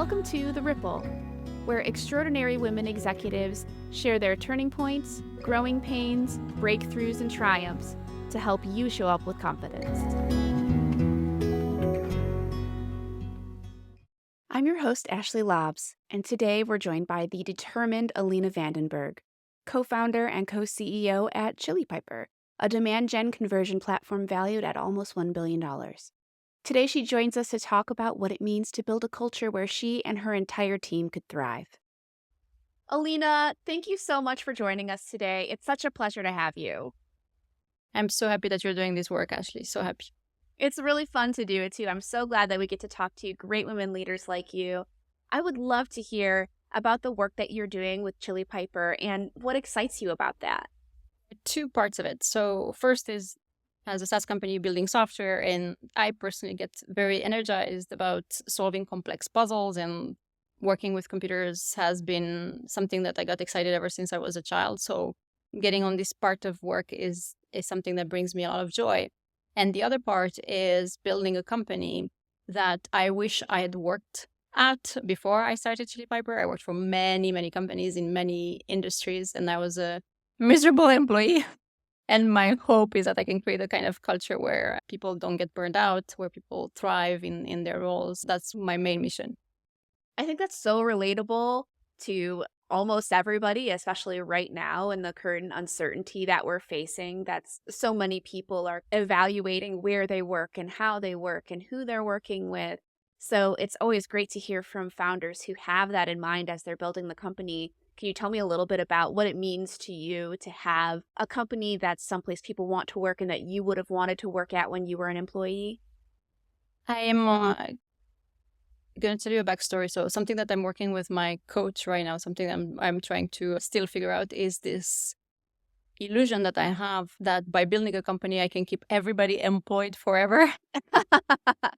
Welcome to The Ripple, where extraordinary women executives share their turning points, growing pains, breakthroughs, and triumphs to help you show up with confidence. I'm your host, Ashley Lobbs, and today we're joined by the determined Alina Vandenberghe, co-founder and co-CEO at Chili Piper, a demand gen conversion platform valued at almost $1 billion. Today, she joins us to talk about what it means to build a culture where she and her entire team could thrive. Alina, thank you so much for joining us today. It's such a pleasure to have you. I'm so happy that you're doing this work, Ashley. So happy. It's really fun to do it, too. I'm so glad that we get to talk to great women leaders like you. I would love to hear about the work that you're doing with Chili Piper and what excites you about that. Two parts of it. So first is as a SaaS company building software, and I personally get very energized about solving complex puzzles, and working with computers has been something that I got excited ever since I was a child. So getting on this part of work is something that brings me a lot of joy. And the other part is building a company that I wish I had worked at before I started Chili Piper. I worked for many, many companies in many industries, and I was a miserable employee. And my hope is that I can create a kind of culture where people don't get burned out, where people thrive in their roles. That's my main mission. I think that's so relatable to almost everybody, especially right now in the current uncertainty that we're facing. That's so many people are evaluating where they work and how they work and who they're working with. So it's always great to hear from founders who have that in mind as they're building the company. Can you tell me a little bit about what it means to you to have a company that's someplace people want to work and that you would have wanted to work at when you were an employee? I am going to tell you a backstory. So something that I'm working with my coach right now, something I'm trying to still figure out is this illusion that I have that by building a company, I can keep everybody employed forever.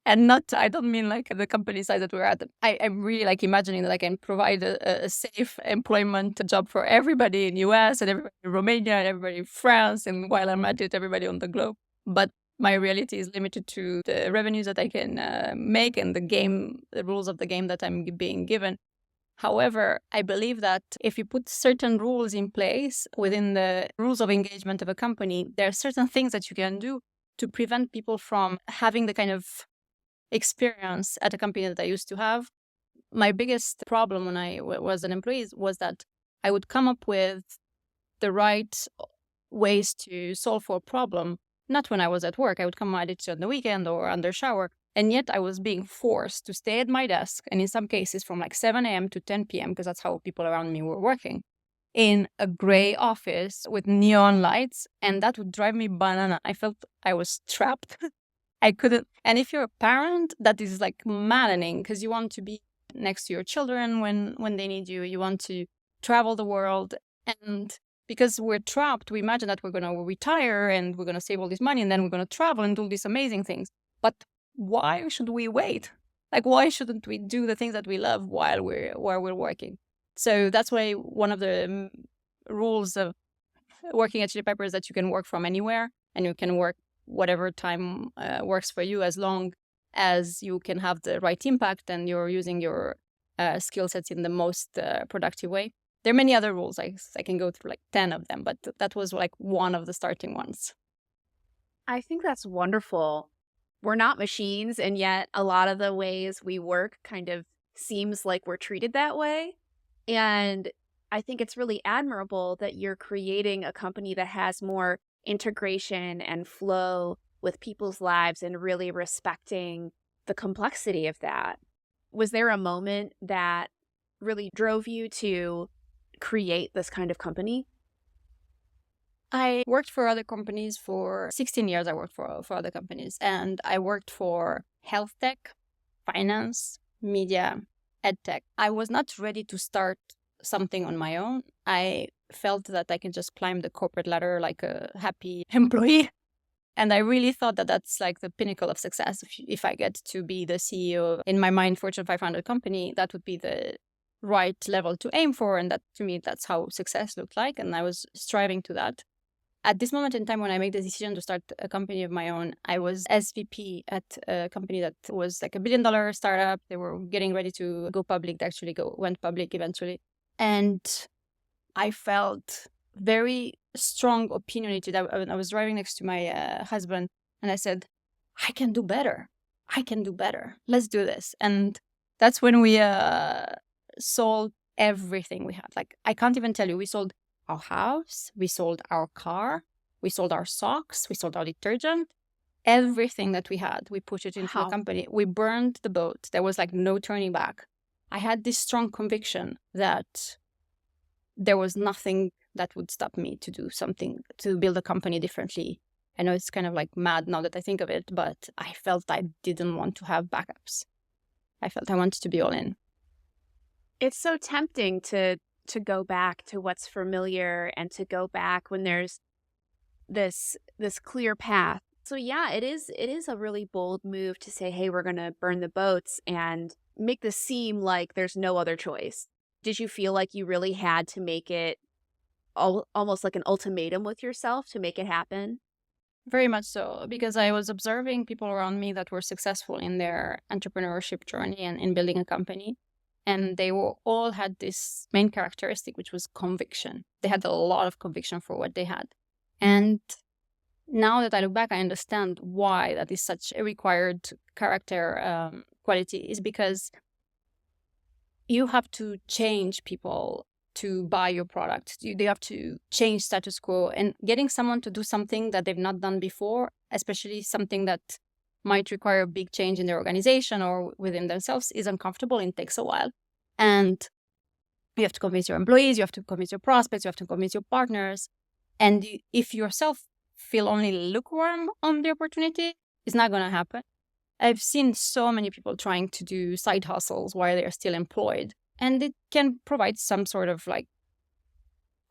And I don't mean like the company size that we're at. I'm really like imagining that I can provide a safe employment job for everybody in US and everybody in Romania and everybody in France. And while I'm at it, everybody on the globe. But my reality is limited to the revenues that I can make and the rules of the game that I'm being given. However, I believe that if you put certain rules in place within the rules of engagement of a company, there are certain things that you can do to prevent people from having the kind of experience at a company that I used to have. My biggest problem when I was an employee was that I would come up with the right ways to solve for a problem, not when I was at work. I would come at it on the weekend or under shower. And yet I was being forced to stay at my desk, and in some cases from like 7 a.m. to 10 p.m., because that's how people around me were working, in a gray office with neon lights. And that would drive me banana. I felt I was trapped. I couldn't. And if you're a parent, that is like maddening, because you want to be next to your children when they need you. You want to travel the world. And because we're trapped, we imagine that we're going to retire and we're going to save all this money and then we're going to travel and do these amazing things. But why should we wait? Like, why shouldn't we do the things that we love while we're working? So that's why one of the rules of working at Chili Piper is that you can work from anywhere, and you can work whatever time works for you, as long as you can have the right impact and you're using your skill sets in the most productive way. There are many other rules. I can go through like 10 of them, but that was like one of the starting ones. I think that's wonderful. We're not machines, and yet a lot of the ways we work kind of seems like we're treated that way. And I think it's really admirable that you're creating a company that has more integration and flow with people's lives and really respecting the complexity of that. Was there a moment that really drove you to create this kind of company? I worked for other companies for 16 years. I worked for other companies, and I worked for health tech, finance, media, ed tech. I was not ready to start something on my own. I felt that I can just climb the corporate ladder like a happy employee. And I really thought that that's like the pinnacle of success. If I get to be the CEO in my mind, Fortune 500 company, that would be the right level to aim for. And that, to me, that's how success looked like. And I was striving to that. at this moment in time, when I made the decision to start a company of my own, I was SVP at a company that was like $1 billion startup. They were getting ready to go public. They actually went public eventually. And I felt very strong opinionated. I was driving next to my husband, and I said, I can do better. I can do better. Let's do this. And that's when we sold everything we had. Like, I can't even tell you, we sold our house, we sold our car, we sold our socks, we sold our detergent, everything that we had, we put it into the Wow. company. We burned the boat. There was like no turning back. I had this strong conviction that there was nothing that would stop me to do something, to build a company differently. I know it's kind of like mad now that I think of it, but I felt I didn't want to have backups. I felt I wanted to be all in. It's so tempting to go back to what's familiar and to go back when there's this clear path. So yeah, it is a really bold move to say, hey, we're going to burn the boats and make this seem like there's no other choice. Did you feel like you really had to make it almost like an ultimatum with yourself to make it happen? Very much so, because I was observing people around me that were successful in their entrepreneurship journey and in building a company. And they all had this main characteristic, which was conviction. They had a lot of conviction for what they had. And now that I look back, I understand why that is such a required character quality, is because you have to change people to buy your product. They have to change status quo, and getting someone to do something that they've not done before, especially something that might require a big change in their organization or within themselves, is uncomfortable and takes a while. And you have to convince your employees, you have to convince your prospects, you have to convince your partners. And if you yourself feel only lukewarm on the opportunity, it's not going to happen. I've seen so many people trying to do side hustles while they're still employed. And it can provide some sort of like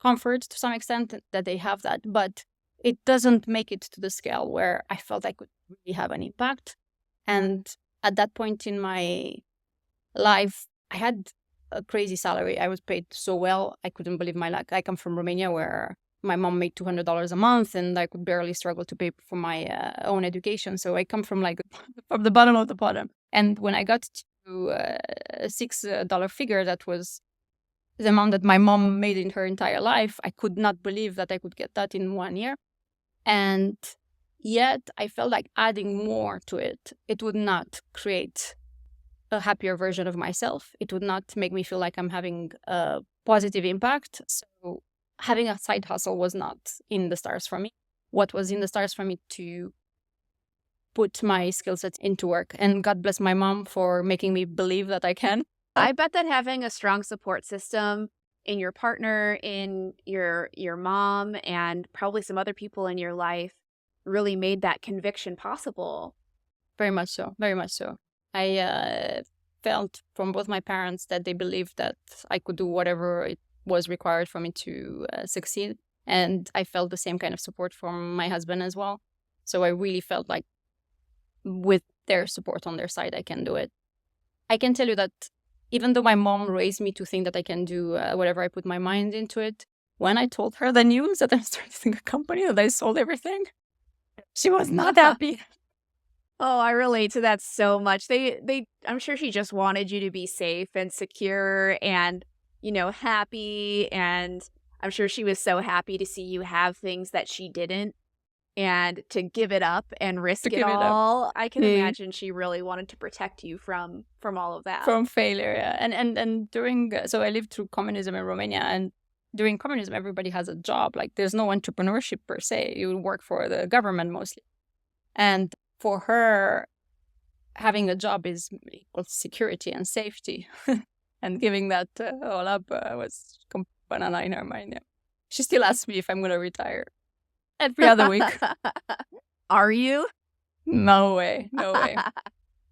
comfort to some extent that they have that, but it doesn't make it to the scale where I felt I could really have an impact. And at that point in my life, I had a crazy salary. I was paid so well. I couldn't believe my luck. I come from Romania, where my mom made $200 a month, and I could barely struggle to pay for my own education. So I come from like from the bottom of the bottom. And when I got to a $6 figure, that was the amount that my mom made in her entire life, I could not believe that I could get that in 1 year. And yet I felt like adding more to it, it would not create a happier version of myself. It would not make me feel like I'm having a positive impact. So having a side hustle was not in the stars for me. What was in the stars for me to put my skill sets into work. And God bless my mom for making me believe that I can. I bet that having a strong support system in your partner, in your mom, and probably some other people in your life really made that conviction possible. Very much so. Very much so. I felt from both my parents that they believed that I could do whatever it was required for me to succeed. And I felt the same kind of support from my husband as well. So I really felt like with their support on their side, I can do it. I can tell you that even though my mom raised me to think that I can do whatever I put my mind into it, when I told her the news that I'm starting a company, that I sold everything, she was not happy. Oh, I relate to that so much. I'm sure she just wanted you to be safe and secure and, happy. And I'm sure she was so happy to see you have things that she didn't, and to give it up and risk it all. I can imagine she really wanted to protect you from all of that. From failure, yeah. And during, so I lived through communism in Romania, and during communism, everybody has a job. Like, there's no entrepreneurship per se. You work for the government mostly. And for her, having a job is equal security and safety. And giving that all up was banana in her mind. Yeah. She still asks me if I'm going to retire every other week. Are you? No way. No way.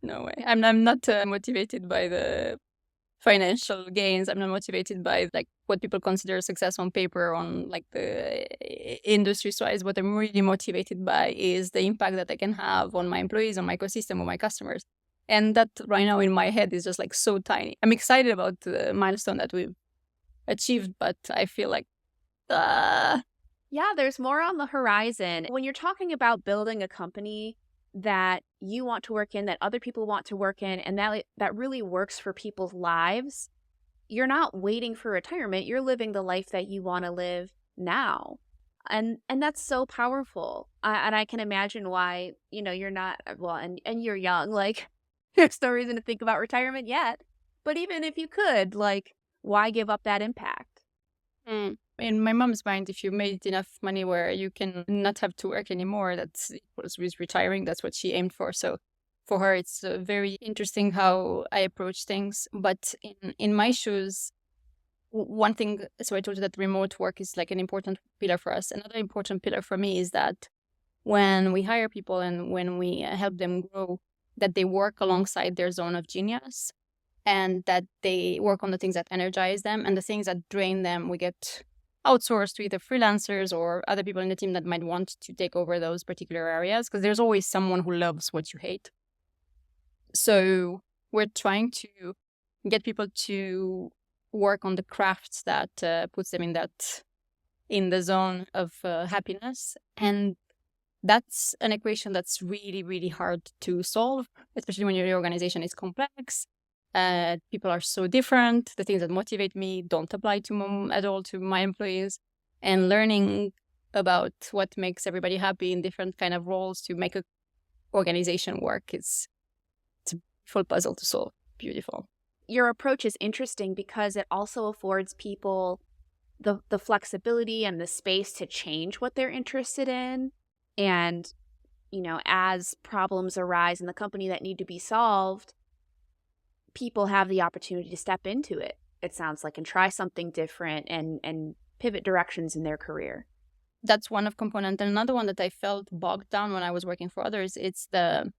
No way. I'm not motivated by the financial gains. I'm not motivated by like what people consider success on paper, on like the industry wise. What I'm really motivated by is the impact that I can have on my employees, on my ecosystem, on my customers. And that right now in my head is just like so tiny. I'm excited about the milestone that we've achieved, but I feel like, Yeah, there's more on the horizon. When you're talking about building a company that you want to work in, that other people want to work in, and that really works for people's lives, you're not waiting for retirement. You're living the life that you want to live now. And that's so powerful. And I can imagine why, you're not well, and you're young, like there's no reason to think about retirement yet. But even if you could, like, why give up that impact? In my mom's mind, if you made enough money where you can not have to work anymore, that's equals with retiring. That's what she aimed for. So for her, it's very interesting how I approach things. But in my shoes, one thing, so I told you that remote work is like an important pillar for us. Another important pillar for me is that when we hire people and when we help them grow, that they work alongside their zone of genius and that they work on the things that energize them, and the things that drain them, we get outsourced to either freelancers or other people in the team that might want to take over those particular areas, because there's always someone who loves what you hate. So we're trying to get people to work on the crafts that puts them in the zone of happiness. And that's an equation that's really, really hard to solve, especially when your organization is complex. People are so different. The things that motivate me don't apply at all to my employees. And learning about what makes everybody happy in different kind of roles to make a organization work, it's a full puzzle to solve. Beautiful. Your approach is interesting because it also affords people the flexibility and the space to change what they're interested in. And, as problems arise in the company that need to be solved, people have the opportunity to step into it, it sounds like, and try something different and pivot directions in their career. That's one of component. And another one that I felt bogged down when I was working for others, it's the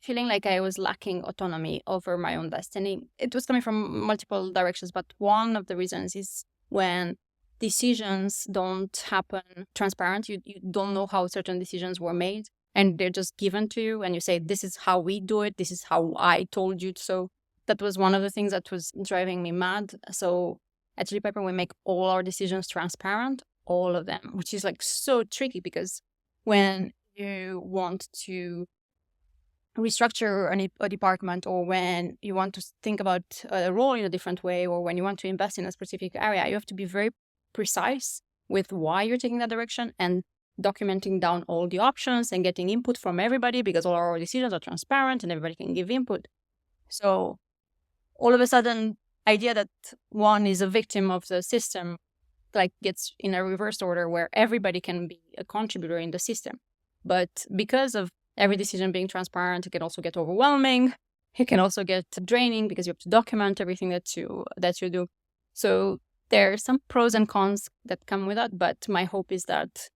feeling like I was lacking autonomy over my own destiny. It was coming from multiple directions, but one of the reasons is when decisions don't happen transparent. You don't know how certain decisions were made, and they're just given to you, and you say, this is how we do it. This is how I told you so. That was one of the things that was driving me mad. So at Chili Pepper, we make all our decisions transparent, all of them, which is like so tricky, because when you want to restructure a department, or when you want to think about a role in a different way, or when you want to invest in a specific area, you have to be very precise with why you're taking that direction and documenting down all the options and getting input from everybody, because all our decisions are transparent and everybody can give input. So all of a sudden, idea that one is a victim of the system like gets in a reverse order where everybody can be a contributor in the system. But because of every decision being transparent, it can also get overwhelming. It can also get draining because you have to document everything that you do. So there are some pros and cons that come with that, but my hope is that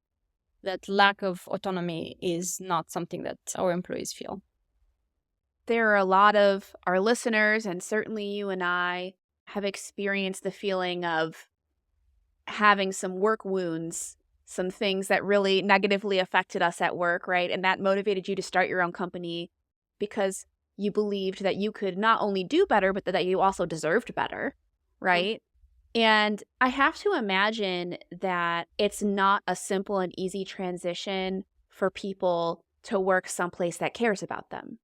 lack of autonomy is not something that our employees feel. There are a lot of our listeners, and certainly you and I, have experienced the feeling of having some work wounds, some things that really negatively affected us at work, right? And that motivated you to start your own company because you believed that you could not only do better, but that you also deserved better, right? Mm-hmm. And I have to imagine that it's not a simple and easy transition for people to work someplace that cares about them.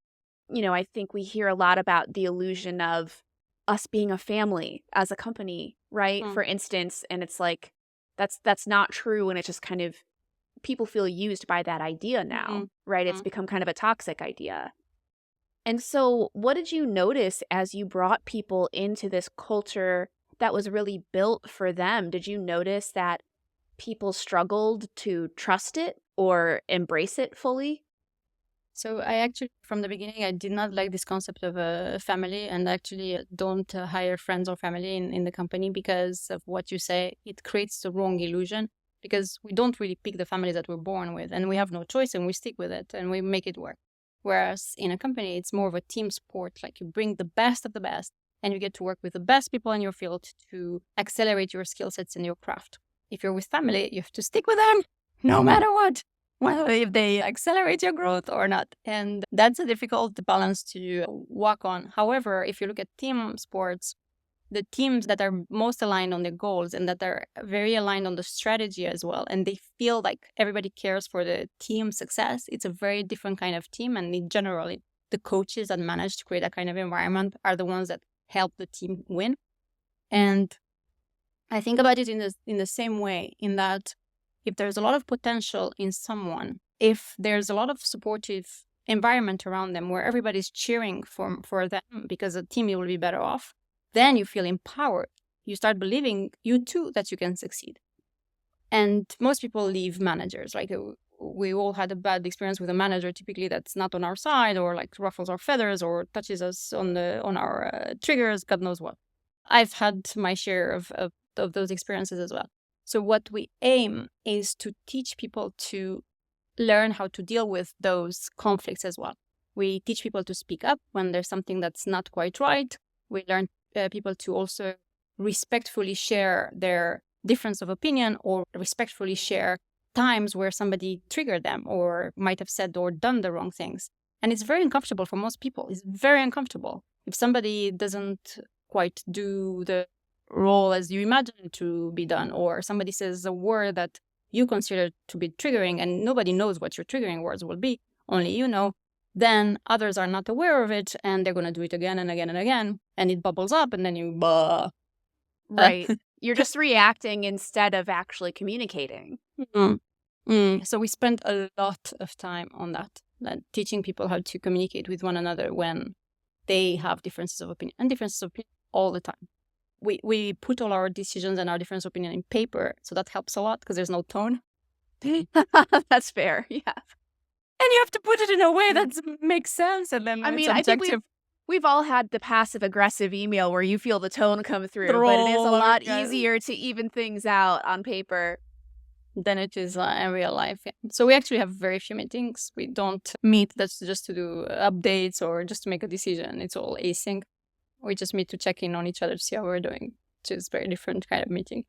I think we hear a lot about the illusion of us being a family as a company, right? For instance, and it's like, that's not true. And it's just kind of, people feel used by that idea now, right? It's become kind of a toxic idea. And so what did you notice as you brought people into this culture that was really built for them? Did you notice that people struggled to trust it or embrace it fully? So I actually, from the beginning, I did not like this concept of a family, and actually don't hire friends or family in the company because of what you say. It creates the wrong illusion, because we don't really pick the family that we're born with, and we have no choice, and we stick with it and we make it work. Whereas in a company, it's more of a team sport. Like, you bring the best of the best and you get to work with the best people in your field to accelerate your skill sets and your craft. If you're with family, you have to stick with them no matter what. Well, if they accelerate your growth or not. And that's a difficult balance to walk on. However, if you look at team sports, the teams that are most aligned on the goals and that are very aligned on the strategy as well, and they feel like everybody cares for the team success, it's a very different kind of team. And in general, the coaches that manage to create that kind of environment are the ones that help the team win. And I think about it in the same way, in that if there's a lot of potential in someone, if there's a lot of supportive environment around them where everybody's cheering for them because the team will be better off, then you feel empowered. You start believing you too that you can succeed. And most people leave managers. Like we all had a bad experience with a manager, typically that's not on our side, or like ruffles our feathers, or touches us on our triggers. God knows what. I've had my share of those experiences as well. So what we aim is to teach people to learn how to deal with those conflicts as well. We teach people to speak up when there's something that's not quite right. We learn people to also respectfully share their difference of opinion, or respectfully share times where somebody triggered them or might have said or done the wrong things. And it's very uncomfortable for most people. It's very uncomfortable. If somebody doesn't quite do the role as you imagine it to be done, or somebody says a word that you consider to be triggering and nobody knows what your triggering words will be, only you know, then others are not aware of it and they're going to do it again and again and again, and it bubbles up, and then you Right. You're just reacting instead of actually communicating. So we spend a lot of time on that, teaching people how to communicate with one another when they have differences of opinion, and differences of opinion all the time. We put all our decisions and our difference of opinion in paper, so that helps a lot because there's no tone. That's fair. Yeah. And you have to put it in a way that makes sense, and then it's I think objective. we've all had the passive aggressive email where you feel the tone come through, but it is a lot easier to even things out on paper than it is in real life. Yeah. So we actually have very few meetings. We don't meet that's just to do updates or just to make a decision. It's all async. We just meet to check in on each other to see how we're doing, which is a very different kind of meeting.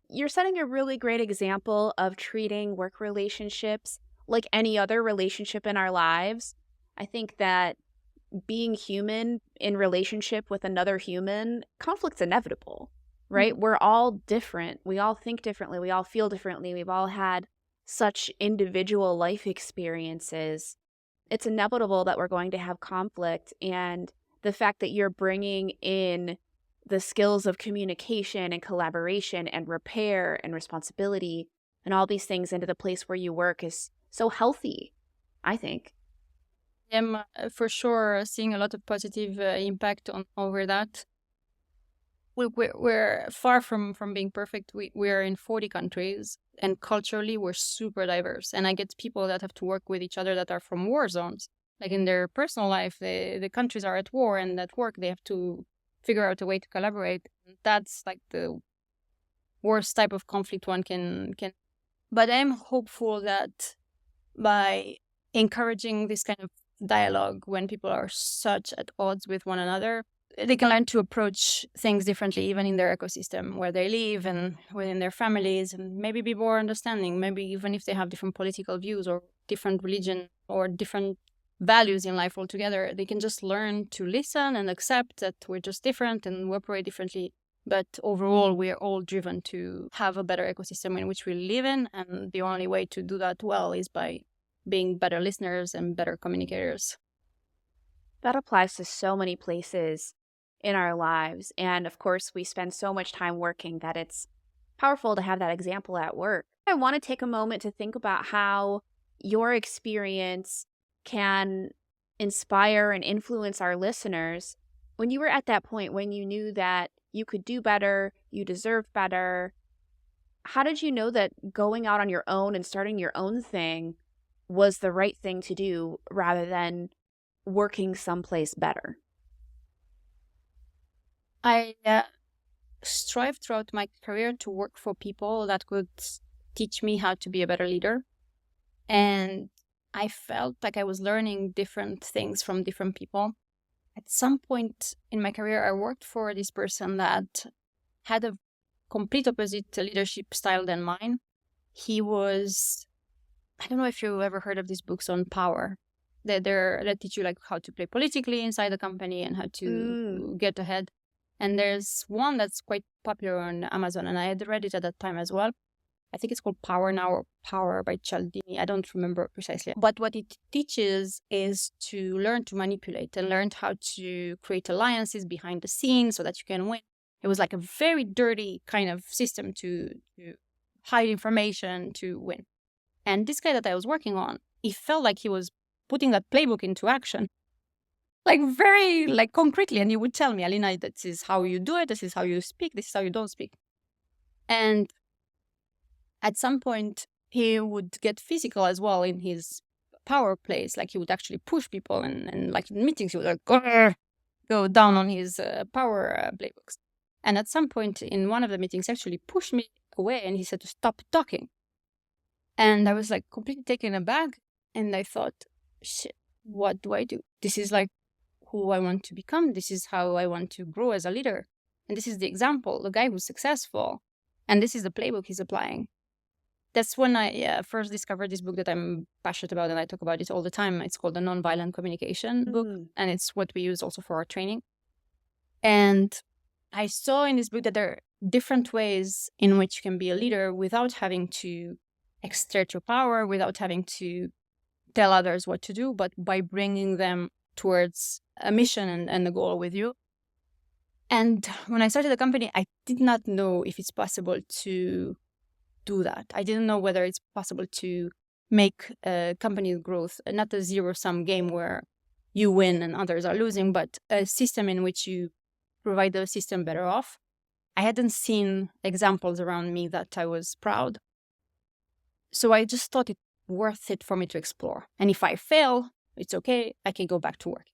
You're setting a really great example of treating work relationships like any other relationship in our lives. I think that being human in relationship with another human, conflict's inevitable, right? We're all different. We all think differently. We all feel differently. We've all had such individual life experiences. It's inevitable that we're going to have conflict. And the fact that you're bringing in the skills of communication and collaboration and repair and responsibility and all these things into the place where you work is so healthy, I think. I'm for sure seeing a lot of positive impact over that. We're far from being perfect. We're in 40 countries, and culturally we're super diverse. And I get people that have to work with each other that are from war zones. Like in their personal life, the countries are at war, and at work they have to figure out a way to collaborate. That's like the worst type of conflict one can. But I'm hopeful that by encouraging this kind of dialogue when people are such at odds with one another, they can learn to approach things differently, even in their ecosystem where they live and within their families, and maybe be more understanding. Maybe even if they have different political views or different religion or different values in life altogether, they can just learn to listen and accept that we're just different and we operate differently. But overall, we are all driven to have a better ecosystem in which we live in. And the only way to do that well is by being better listeners and better communicators. That applies to so many places in our lives. And of course, we spend so much time working that it's powerful to have that example at work. I want to take a moment to think about how your experience can inspire and influence our listeners. When you were at that point, when you knew that you could do better, you deserve better, how did you know that going out on your own and starting your own thing was the right thing to do rather than working someplace better? I strive throughout my career to work for people that could teach me how to be a better leader. And I felt like I was learning different things from different people. At some point in my career, I worked for this person that had a complete opposite leadership style than mine. He was, I don't know if you've ever heard of these books on power. They teach you like how to play politically inside the company and how to get ahead. And there's one that's quite popular on Amazon, and I had read it at that time as well. I think it's called Power Now or Power by Cialdini. I don't remember precisely. But what it teaches is to learn to manipulate and learn how to create alliances behind the scenes so that you can win. It was like a very dirty kind of system to hide information to win. And this guy that I was working on, it felt like he was putting that playbook into action, like very like concretely. And he would tell me, Alina, this is how you do it. This is how you speak. This is how you don't speak. And at some point, he would get physical as well in his power plays. Like he would actually push people, and like in meetings, he would like go down on his power playbooks. And at some point in one of the meetings, he actually pushed me away, and he said to stop talking. And I was like completely taken aback, and I thought, shit, what do I do? This is like who I want to become. This is how I want to grow as a leader. And this is the example, the guy who's successful. And this is the playbook he's applying. That's when I first discovered this book that I'm passionate about, and I talk about it all the time. It's called the Nonviolent Communication book, and it's what we use also for our training. And I saw in this book that there are different ways in which you can be a leader without having to exert your power, without having to tell others what to do, but by bringing them towards a mission and a goal with you. And when I started the company, I did not know if it's possible to do that. I didn't know whether it's possible to make a company's growth not a zero-sum game where you win and others are losing, but a system in which you provide the system better off. I hadn't seen examples around me that I was proud. So I just thought it worth it for me to explore. And if I fail, it's okay, I can go back to work.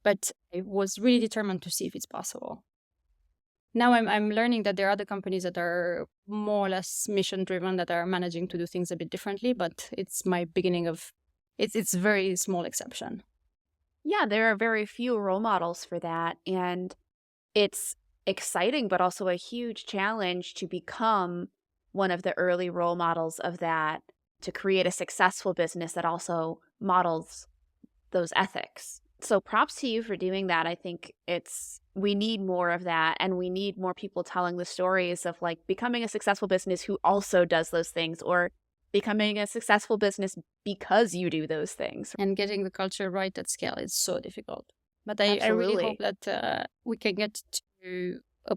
But I was really determined to see if it's possible. Now I'm learning that there are other companies that are more or less mission-driven, that are managing to do things a bit differently, but it's my beginning of, it's very small exception. Yeah, there are very few role models for that. And it's exciting, but also a huge challenge to become one of the early role models of that, to create a successful business that also models those ethics. So props to you for doing that. I think we need more of that, and we need more people telling the stories of like becoming a successful business who also does those things, or becoming a successful business because you do those things. And getting the culture right at scale is so difficult. But I really hope that we can get to a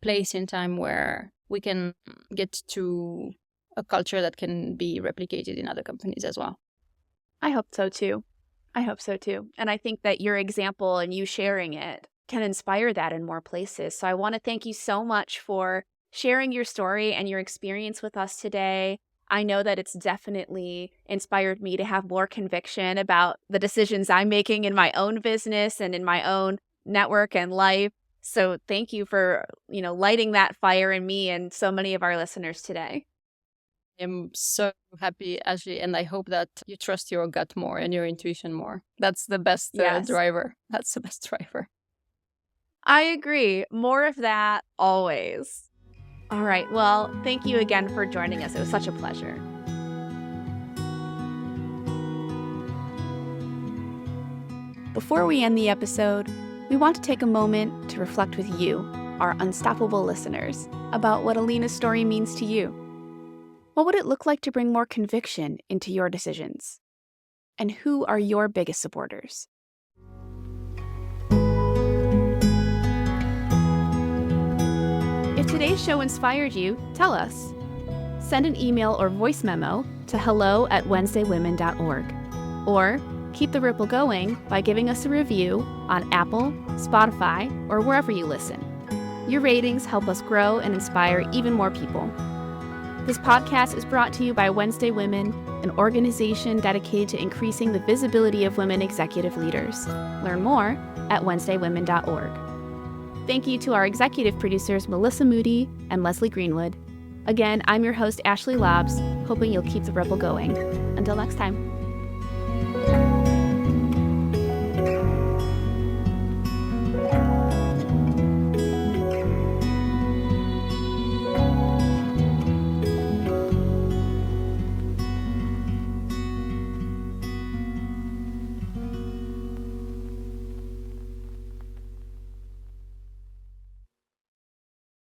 place in time where we can get to a culture that can be replicated in other companies as well. I hope so too. And I think that your example and you sharing it can inspire that in more places. So I want to thank you so much for sharing your story and your experience with us today. I know that it's definitely inspired me to have more conviction about the decisions I'm making in my own business and in my own network and life. So thank you for, lighting that fire in me and so many of our listeners today. I'm so happy, Ashley, and I hope that you trust your gut more and your intuition more. That's the best driver. That's the best driver. I agree. More of that always. All right. Well, thank you again for joining us. It was such a pleasure. Before we end the episode, we want to take a moment to reflect with you, our unstoppable listeners, about what Alina's story means to you. What would it look like to bring more conviction into your decisions? And who are your biggest supporters? If today's show inspired you, tell us. Send an email or voice memo to hello@wednesdaywomen.org. Or keep the ripple going by giving us a review on Apple, Spotify, or wherever you listen. Your ratings help us grow and inspire even more people. This podcast is brought to you by Wednesday Women, an organization dedicated to increasing the visibility of women executive leaders. Learn more at wednesdaywomen.org. Thank you to our executive producers, Melissa Moody and Leslie Greenwood. Again, I'm your host, Ashley Lobbs, hoping you'll keep the ripple going. Until next time.